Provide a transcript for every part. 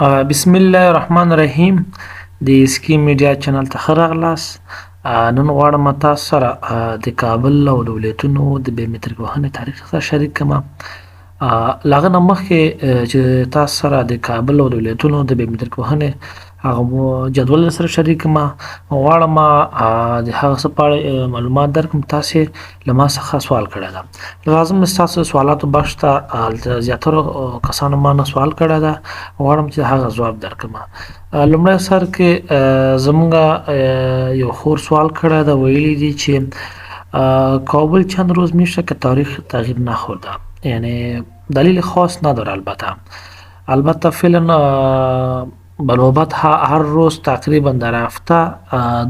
بسم الله الرحمن الرحیم د اسکی میډیا چینل ته ښه راغلاست. نن غواړم تاسو سره د کابل او د ولایتونو د بیومتریک وهنې تاریخ سره شریک کړم. له هغه نه مخکې چې تاسو سره د کابل او د ولایتونو د بیومتریک وهنې هغه جدول سره شریک کړم، غواړم د هغه څه په اړه معلومات درکړم. تاسې له ما څخه سوال کړی ده، لازم ستاسو سوالاتو بخش ته زیاترو کسانو ما نه سوال کړی ده، غواړم چې هغه ځواب درکړم. لومړی سر کې زموږ یو خور سوال کړی ده، ویلي دي چې کابل چند روز میشه که تاریخ تغییر نخورده، یعنی دلیل خاص نداره. البته فعلا بنوبت هر روز تقریبا در هفته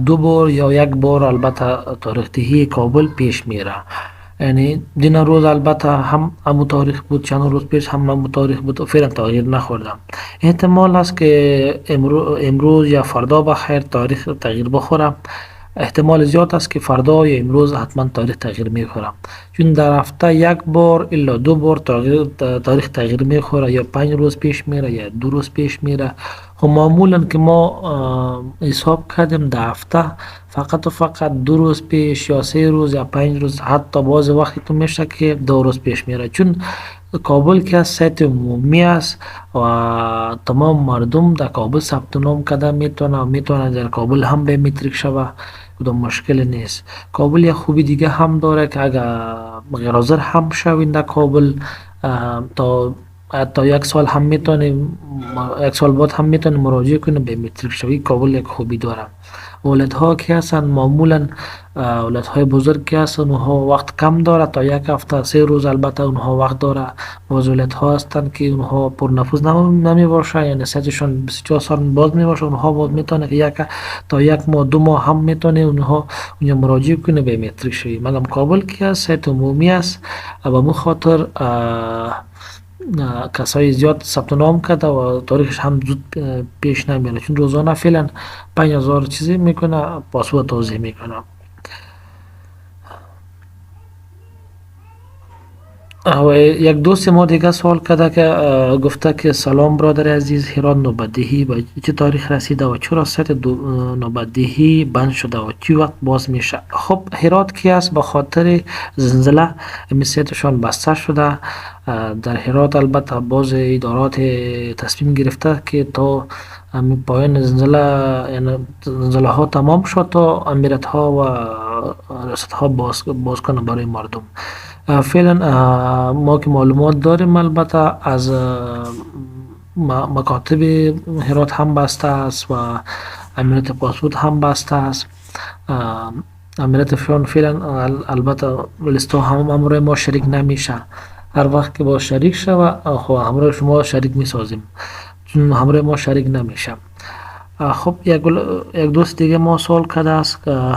2 بار یا 1 بار البته تاریخ دهی کابل پیش میره. یعنی دین روز البته هم همو تاریخ بود، چند روز پیش هم همو تاریخ بود، فعلا تغییر نخورده. احتمال است که امروز یا فردا بخیر تاریخ تغییر بخوره. احتمال زیاد است که فردا یا امروز حتما تاریخ تغییر میخوره، چون در هفته 1 بار الا 2 بار تاریخ تغییر میخوره، یا 5 روز پیش میره یا 2 روز پیش میره. خب معمولا که ما حساب کردیم در هفته فقط و فقط 2 روز پیش یا 3 روز یا 5 روز، حتی بعض وقتی تو میشه که 2 روز پیش میره، چون کابل که سایت عمومی است و تمام مردم در کابل ثبت نام کرده میتونه در کابل هم بیومتریک شوه، کدام مشکل نیست. کابل یک خوبی دیگه هم داره که اگر غیر حاضر هم شوین در کابل تا 1 سال هم میتونیم، 1 سال بعد هم میتونیم مراجعه کنیم بیومتریک شوی. کابل یک خوبی داره. ولایت‌ها که هستن معمولا ولایت‌های بزرگ که هستن اونها وقت کم داره، تا 1 هفته 3 روز البته اونها وقت داره. باز ولایت‌ها هستن که اونها پر نفوذ نمی باشه، یعنی سایتشون 24 ساعت باز می باشه، اونها باز میتونه که تا 1 ماه 2 ماه هم میتونه اونها اونجا مراجعه کنه بیومتریک شوی. مگم کابل که سایت عمومی است، به مو خاطر کسای زیاد ثبت نام کرده و تاریخش هم زود پیش نمیره، چون روزانه فعلا 5000 چیزی میکنه، پاسپورت توضیح میکنه. و یک دوست ما دیگه سوال کرده که گفته که سلام برادر عزیز، هرات نوبتدهی به چه تاریخ رسیده و چرا سایت نوبتدهی بند شده و چی وقت باز میشه؟ خب هرات کی است؟ به خاطر زلزله این سایتشان بسته شده. در هرات البته باز ادارات تصمیم گرفته که تا پایان زلزله، یعنی زلزله ها تمام شد تا امیرت ها و ریاست ها باز کنه برای مردم. فعلا ما که معلومات داریم البته از مکاتب هرات هم بسته است و امیرت پاسپورت هم بسته است. امیرت فعلا البته لیستا هم امروی ما شریک نمیشه. هر وقت که با شریک شوه خب همراه شما شریک میسازیم، چون همراه ما شریک نمیشه. خب یک دوست دیگه ما سوال کرده است که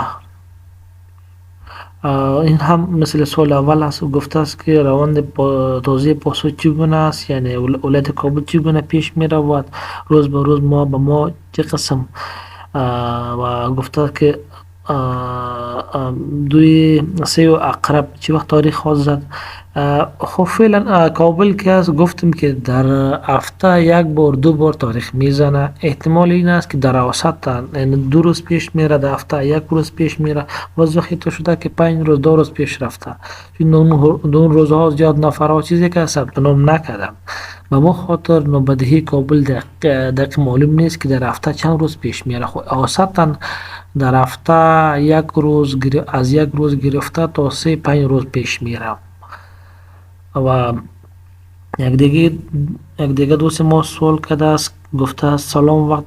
این هم مثل سوال اول است، گفته است که روند توزیع پاسپورت چگونه است، یعنی ولایت کابل چگونه پیش می رود روز به روز، ما به ما چه قسم، و گفته که 2 اقرب چه وقت تاریخ خواهد زد. خب فعلا کابل که است گفتم که در هفته 1 بار 2 بار تاریخ میزنه. احتمال این است که در اوسط یعنی 2 روز پیش میره، در هفته 1 روز پیش میره. باز وقتی تو شده که 5 روز 2 روز پیش رفته، چون اون روزها زیاد نفرها چیزی که ثبت نام نکردم. به ما خاطر نوبتدهی کابل دقیق معلوم نیست که در هفته چند روز پیش میره. خب اوسطا در هفته 1 روز از 1 روز گرفته تا 3-5 روز پیش میره. و یک دیگه دوست ما سوال کرده است، گفته است سلام وقت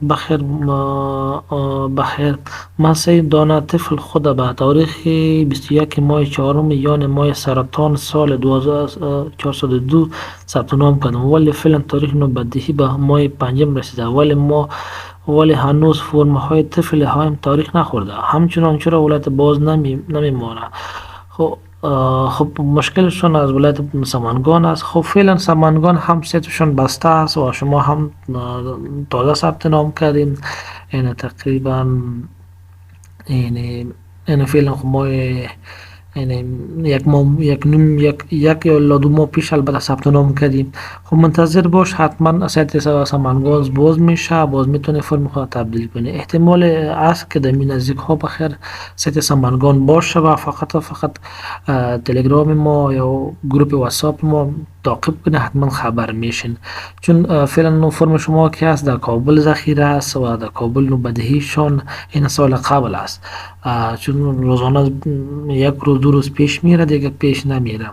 بخیر. من 3 دانه طفل خود به تاریخ 21 ماه 4 یعنی ماه سرطان سال 2402 ثبت نام کردم، ولی فعلا تاریخ نوبتدهی به ماه 5 رسیده، ولی هنوز فرم های طفل هایم تاریخ نخورده، همچنان چرا ولایت باز نمیمانه؟ خب مشکلشون از ولایت سمنگان است. خب فعلا سمنگان هم سایتشون بسته است و شما هم تازه ثبت نام کردیم، یعنی تقریبا یعنی فعلا خب ما یعنی یک یا الا 2 ماه پیش البته ثبت نام کردیم. خب منتظر باش، حتما سایت سمنگاز باز میشه، باز میتونی فرم خود تبدیل کنی. احتمال است که در این نزدیک ها بخیر سایت سمنگان باشه و فقط تلگرام ما یا گروپ واتساپ ما تعقیب کنه، حتما خبر میشین. چون فعلا نو فرم شما که هست در کابل ذخیره است و در کابل نو بدهیشان این سال قبل است، چون روزانه یک روز 2 روز پیش میره، دیگه پیش نمیره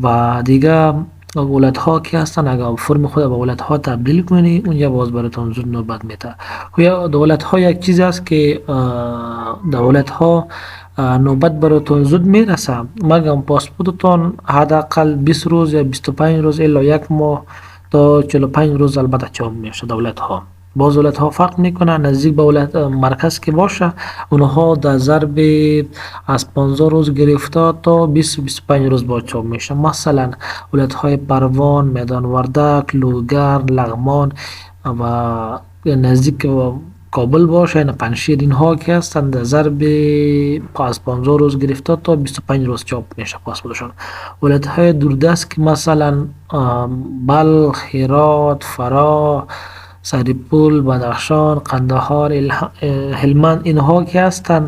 و دیگه ولایت ها که هستن اگر فرم خود به ولایت ها تبدیل کنی اونجا باز براتون زود نوبت میده. یا دولت ها یک چیز است که دولت ها نوبت براتون زود میرسه، مگر پاسپورتتون حداقل 20 روز یا 25 روز الا یک ماه تا 45 روز البته چاپ میشه. دولت ها باز دولت ها فرق میکنه، نزدیک به ولایت مرکز که باشه اونها در ضرب از 15 روز گرفته تا 20-25 روز با چاپ میشه. مثلا ولایت های پروان، میدان وردک، لوگر، لغمان و نزدیک کابل باشه، یعنی پنجشیر، اینها که هستن در ضرب از 15 روز گرفته تا 25 روز چاپ میشه پاسپورتشون. ولایت های دوردست که مثلا بلخ، هرات، فرا، سریپول، بدخشان، قندهار، هلمند، اینها که هستن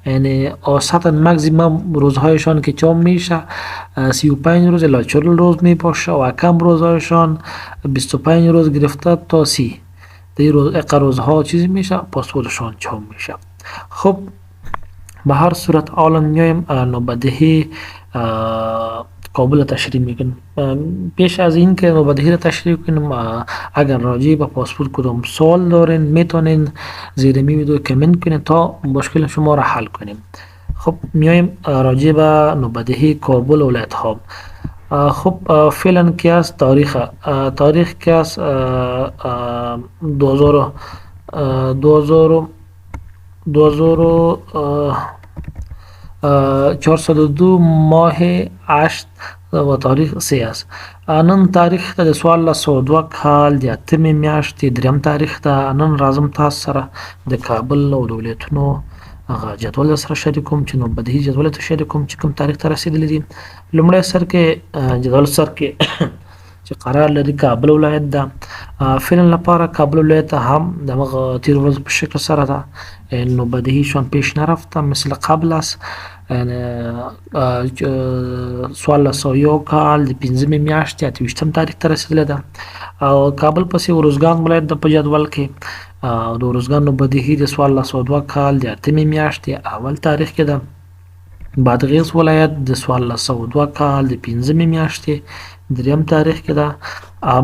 یعنی اوسط مکزیمم روزهایشان که چاپ میشه 35 روز الی 40 روز میباشه و کم روزهایشان 25 روز گرفته تا 30 روزها چیزی میشه پاسپورتشان چاپ میشه. خب به هر صورت الان میایم نوبدهی کابل تشریح میکنیم. پیش از این که نوبدهی را تشریح کنیم، اگر راجع به پاسپورت کدام سوال دارین میتونین زیر ویدیو کامنت کنین تا مشکل شما را حل کنیم. خب میایم راجع به نوبدهی کابل ولایت ها. خب فعلا که است تاریخ که است 402 ماه 8 و تاریخ 3 است. نن تاریخ ته د 1402 کال د 8 میاشتې دریم تاریخ ته نن راځم تاسو سره د کابل او د ولایتونو هغه جدول سره شریکوم چې نوبدهي جدول ته شریکوم چې کوم تاریخ ته رسیدلی دي. لومړی سر کې جدول سر کې چې قرار لري کابل ولایت ده. فعلا لپاره کابل ولایت هم دغه تیر ورځ په شکل سره ده، نوبدهی شون پیش نرفته مثل قبل است. 1401 کال د 5 میاشتې 28 تاریخ ته رسیدلی ده. او کابل پسې ارزګان ولایت د په جدول کې د ارزګان نوبدهي د 1402 کال د 8 میاشتې اول تاریخ کې ده. بادغیس ولایت د 1402 کال د 15 میاشتې دریم تاریخ کې ده.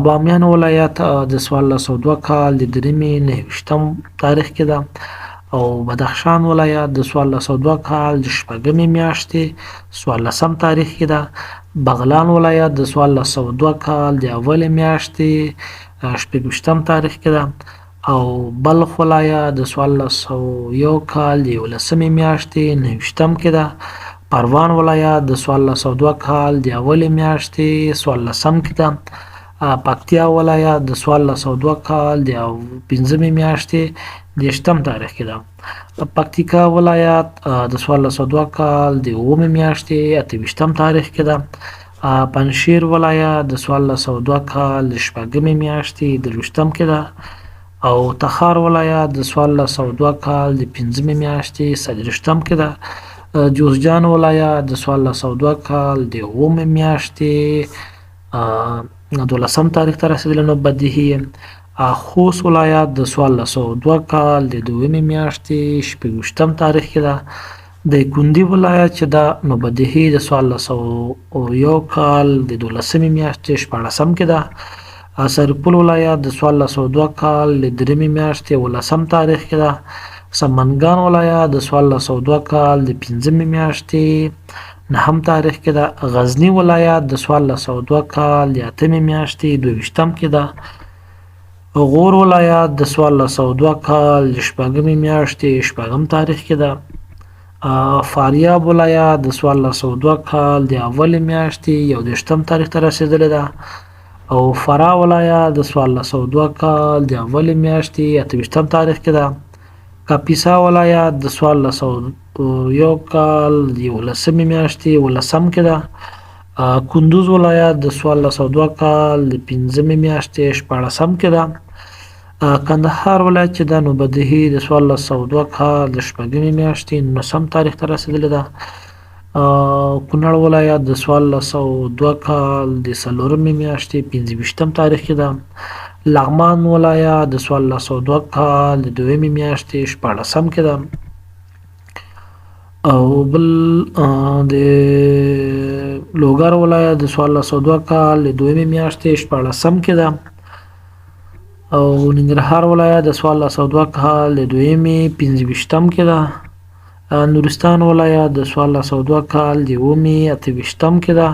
بامیان ولایت د 1402 کال د 29 تاریخ کې ده. او بدخشان ولایت د 1402 کال د 4 میاشتې 14 تاریخ کې ده. بغلان ولایت د 1402 کال د اول میاشتې 28 تاریخ کې ده. او بلخ ولایت د 1401 کال د 11 میاشتې 29 کې ده. پروان ولایت د 1402 کال د اول میاشتې 14 کې ده. پکتیا ولایت د 1402 کال د 15 میاشتې 20 تاریخ کې ده. پکتیکا ولایت د 1402 کال د 9 میاشتې 28 تاریخ کې ده. پنجشیر ولایت د 1402 کال د 4 میاشتې 23 کې ده. او تخار ولایت د 1402 کال د 15 میاشتې 30 کې ده. جوزجان ولایت د 1402 کال د 9 میاشتې 12 تاریخ ته رسیدلی نوبدهي. خوست ولایت د 1402 کال د 2 میاشتې 26 تاریخ کې ده. د کندي ولایت چې د نوبدهي د 1401 کال د 12 میاشتې 14 کې ده. سرپل ولایت د 1402 کال د 3 میاشتې 18 تاریخ کې ده. سمنګان ولایت د 1402 کال د 15 میاشتې 9 تاریخ کې ده. غزنی ولایت د 1402 کال د 8 میاشتې 22 کې ده. غور ولایت د 1402 کال د 4 میاشتې 4 تاریخ کې ده. فاریاب ولایت د 1402 کال د اول میاشتې 21 تاریخ ته رسیدلی ده. او فراه ولایت د 1402 کال د اول میاشتې 28 تاریخ کې ده. کاپیسا ولایت د 1401 کال د 11مې میاشتې 11م کې ده. کندوز ولایت د 1402 کال د 5مې میاشتې 14م کې ده. کندهار ولایت چې ده نو بدهي د 1402 کال د 6مې میاشتې 19م تاریخ ته رسېدلې ده. کونړ ولایت د 1402 کال د 4مې میاشتې 25م تاریخ کې ده. لغمان ولایت د 1402 کال د 2مې میاشتې 14م کې ده. او بل د لوګر ولایت د 1402 کال د 2مې میاشتې 14م کې ده. او ننګرهار ولایت د 1402 کال د 2مې 25م کې ده. نورستان ولایت د 1402 کال د 9مې 28م کې ده.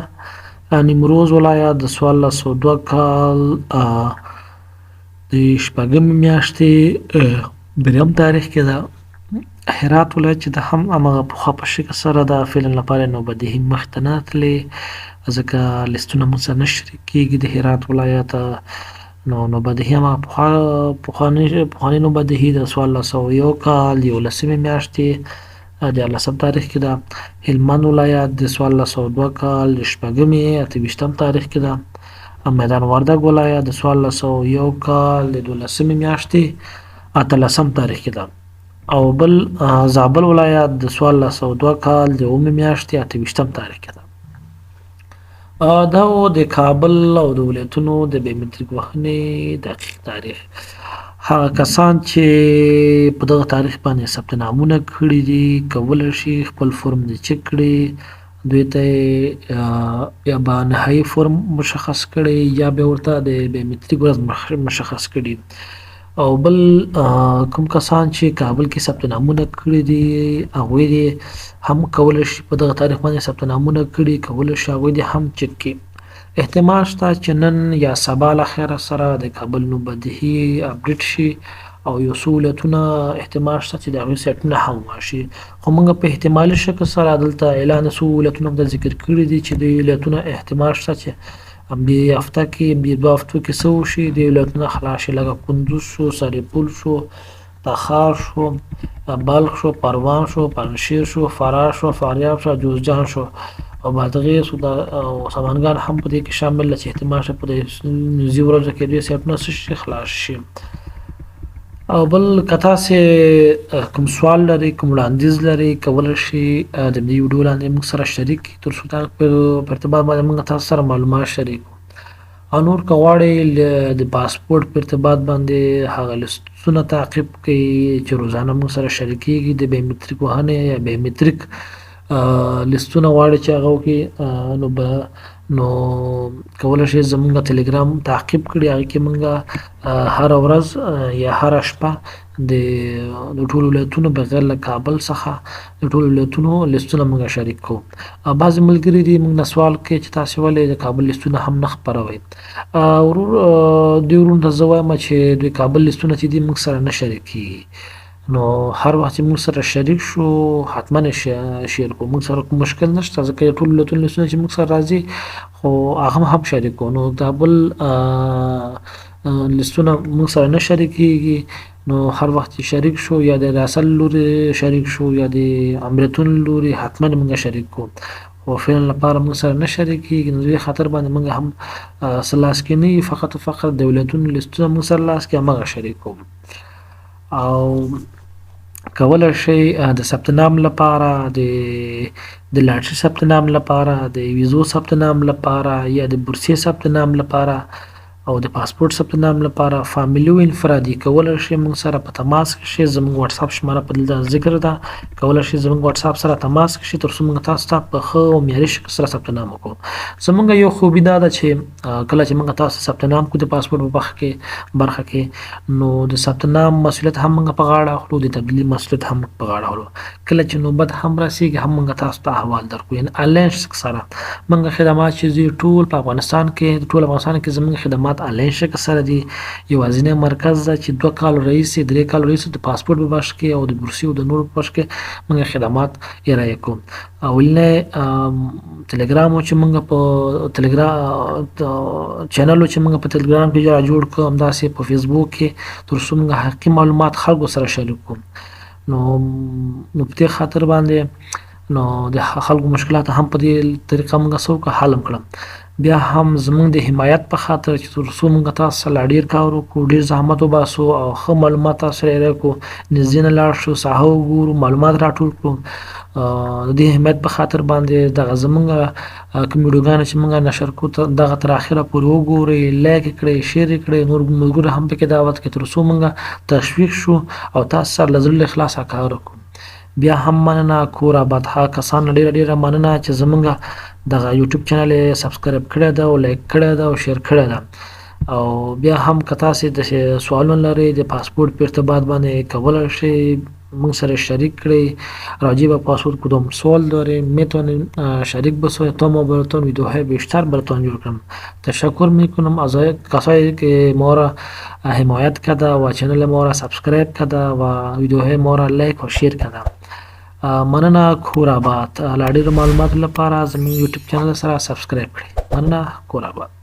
نیمروز ولایت د 1402 کال د 6مې میاشتې 3م تاریخ کې ده. هرات ولایت چې د هم همغه پخوا په شکل سره د فعلا لپاره نو بدهي مخته نه تللی ځکه لیستونه موږ سره نه شریک کېږي د هرات ولایت نو بدهي همغه پخواني نو بدهي د 1401 کال د 11مې میاشتې د 14م تاریخ کې ده. هلمند ولایت د 1402 کال د 6مې 28م تاریخ کې ده. میدان وردګ ولایت د 1401 کال د 12مې میاشتې 18م تاریخ کې ده. او بل زابل ولایت د 1402 کال د 9مې میاشتې 28م تاریخ کې ده. دا و د کابل او د ولایتونو د بیومتریک وهنې دقیق تاریخ. هغه کسان چې په دغه تاریخ باندې ثبت نامونه کړي دي کولی شي خپل فورم دې چک کړي، دوی ته یا به نهایي فورم مشخص کړي یا به ورته د بیومتریک ورځ مشخص کړي. او بل کوم کسان چې کابل کې ثبت نامونه کړي دي هغوی دې هم کولی شي په دغه تاریخ باندې ثبت نامونه کړي کولی شي هغوی دې هم چک کړي. احتمال شته چې نن یا سبا له خیره سره د کابل نو بدهي اپډیټ شي او یو څو ولایتونه احتمال شته چې د هغوی سایټونه هم واشي، خو موږ په احتمالي شکل سره دلته اعلان څو ولایتونه هم ذکر کړي دي چې د ولایتونه احتمال شته چې بې هفته کې بې 2 هفتو کې څه وشي د ولایتونه خلاص شي، لکه کندوز شو، سرپل شو، تخار شو، بلخ شو، پروان شو، پنجشیر شو، فراه شو، فاریاب شو، جوزجان شو او بادغیس او سمنګان هم په دې کې شامل دي چې احتمال شته په دې نږدې ورځو کې دوی سایټونه خلاص شي. او بل که تاسې کوم سوال لرئ کوم وړاندیز لرئ کولی شي د دې ویډیو لاندې موږ سره شریک کړئ تر څو په ارتباط باندې موږ تاسو سره معلومات شریک کړو. او نور که غواړئ د پاسپورټ په ارتباط باندې هغه لیستونه تعقیب کړئ چې روزانه موږ سره شریکېږي د بیومتریک وهنې یا بیومتریک لیستونه غواړئ چې هغه وکړئ نو کولی شئ زموږ ټلګرام تعقیب کړئ، هغې کې موږ هره ورځ یا هره شپه د ټولو ولایتونو بغیر له کابل څخه د ټولو ولایتونو لیستونه موږ شریک کوو. بعضې ملګري دي موږ نه سوال کوي چې تاسې ولې د کابل لیستونه هم نه خپروئ. دوی وروڼو ته زه وایم چې دوی کابل لیستونه چې دي موږ سره نه شریکېږي، نو هر وخت چې موږ سره شریک شو حتما شیر کوو، موږ سره کوم مشکل نشته ځکه د ټولو ولایتونو لیستونه چې موږ سره راځي خو هغه هم شریک کوو. نو کابل لیستونه موږ سره نه شریکېږي نو هر وخت چې شریک شو یا د ریاست لوري شریک شو یا د امریتون لوري حتما موږ شریک کوو، خو فعلا لپاره موږ سره نه شریکېږي نو دې خاطر باندې موږ هم څه لاس کې نه وي، فقط د ولایتونو لیستونه موږ سره لاس کې همغه شریک کوو. او کولی شئ د ثبت نام لپاره د لاټري ثبت نام لپاره د ویزو ثبت نام لپاره یا د بورسیې ثبت نام لپاره او د پاسپورټ ثبت نام لپاره فامیلي او انفرادي کولی شئ موږ سره په تماس کې شئ. زموږ واتساپ شماره په دلته ذکر ده، کولی شئ زموږ واتساپ سره تماس کې شئ تر څو موږ تاسو ته په ښه او معیاري شکل سره ثبت نام وکړو. زموږ یو خوبي دا ده چې کله چې موږ تاسو ثبت نام کړو د پاسپورټ په برخه کې نو د ثبت نام مسؤلیت هم موږ په غاړه اخلو، د تبدیلي مسؤلیت هم په غاړه اخلو. کله چې نوبت هم رسېږي هم موږ تاسو ته احوال درکړو، یعنې آنلاین شکل سره موږ خدمات چې دي ټول په افغانستان کې زموږ خدمات آنلاین شکل سره دي. یوازینی مرکز ده چې 2 کال راهیسې 3 کال راهیسې د پاسپورټ په بخش کې او د بورسي او د نورو په بخش کې موږ خدمات ارائه کوو. اولنی ټلګرام چې موږ په چینل چې موږ په ټلګرام کې جوړ کړو همداسې په فیسبوک کې تر څو موږ حقیقي معلومات خلکو سره شریک کوو. نو په دې خاطر باندې نو د خلکو مشکلات هم په دې طریقه موږ څه وکړه حل هم کړم. بیا هم زموږ د حمایت په خاطر چې تر څو موږ تاسو سره لا ډېر کار وکړو، ډېر زحمت وباسو او ښه معلومات تاسو سره یې راکړو، نږدې نه لاړ شو، ساحه وګورو، معلومات راټول کړو. د دې حمایت په خاطر باندې دغه زموږ کوم ویډیوګانې چې موږ نشر کړو دغه تر اخره پورې وګورئ، لایک یې کړئ، شیر یې کړئ، نور ملګرو هم پکې دعوت کړئ تر څو موږ تشویق شو او تاسو سره له زړه له اخلاصه کار وکړو. بیا هم مننه کور آباد. هغه کسان ډېره مننه چې زموږ دغه یوټیوب چینل یې سبسکرایب کړی ده او لایک کړی ده او شیر کړی ده. او بیا هم که تاسې د سوالونه لرئ د پاسپورت په ارتباط باندې کولی شئ موږ سره شریک کړئ. راجع به پاسپورت کدوم سوال داریم میتونیم شریک بسازیم تا ما براتون ویدیوهای بیشتر براتون جور کنم. تشکر میکنم از کسایی که ما را حمایت کرده و چینل ما را سابسکرایب کرده و ویدیوهای ما را لایک و شیر کرده. مننه کور آباد. لا ډېرو معلوماتو لپاره زموږ یوټیوب چینل سره سابسکرایب کړئ. مننه کور آباد.